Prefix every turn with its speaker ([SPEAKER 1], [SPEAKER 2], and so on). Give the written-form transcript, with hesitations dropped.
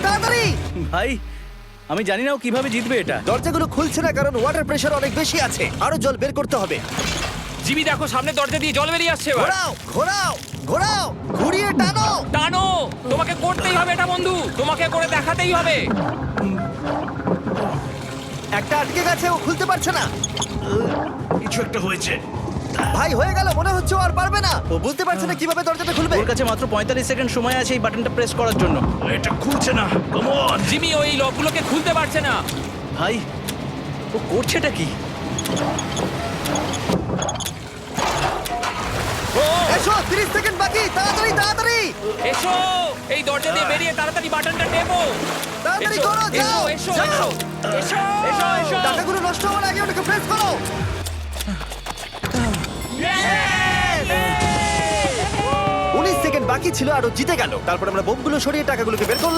[SPEAKER 1] তাড়াতাড়ি তাড়াতাড়ি।
[SPEAKER 2] ভাই আমি জানি না ও কিভাবে জিতবে এটা।
[SPEAKER 1] দরজাগুলো খুলছে না কারণ ওয়াটার প্রেশার অনেক বেশি আছে, আরো জল বের করতে হবে।
[SPEAKER 3] জিমি দেখো সামনে দরজা দিয়ে জল বেরিয়ে আসছে এবার।
[SPEAKER 1] ঘোরাও ঘোরাও ঘোরাও, ঘুরিয়ে টানো।
[SPEAKER 3] টানো, তোমাকে করতেই হবে এটা বন্ধু, তোমাকে করে দেখাতেই হবে।
[SPEAKER 1] একটা আটকে গেছে, ও খুলতে পারছে না।
[SPEAKER 4] কিছু একটা হয়েছে।
[SPEAKER 1] ভাই হয়ে গেল, মনে হচ্ছে ও আর পারবে না। ও বুঝতে পারছে না কিভাবে দরজাটা খুলবে।
[SPEAKER 2] ওর কাছে মাত্র 45 সেকেন্ড সময় আছে এই বাটনটা প্রেস করার জন্য।
[SPEAKER 4] এটা খুলছে না, কাম অন।
[SPEAKER 3] জিমি ওই লকগুলোকে খুলতে পারছে না।
[SPEAKER 2] ভাই ও করছেটা কি?
[SPEAKER 1] এসো, 30 সেকেন্ড বাকি, তাড়াতাড়ি তাড়াতাড়ি
[SPEAKER 3] এসো, এই দরজা দিয়ে বেরিয়ে তাড়াতাড়ি বাটনটা টেপো।
[SPEAKER 1] তাড়াতাড়ি
[SPEAKER 3] এসো,
[SPEAKER 1] করো, যাও
[SPEAKER 3] এসো,
[SPEAKER 1] যাও।
[SPEAKER 3] এসো, এসো, এসো, এসো।
[SPEAKER 1] টাকাগুলো নষ্ট হওয়ার আগে ওটাকে প্রেস করো। 19 সেকেন্ড বাকি ছিল আর ও জিতে গেল। তারপর আমরা বোমগুলো সরিয়ে টাকাগুলোকে বের করলাম।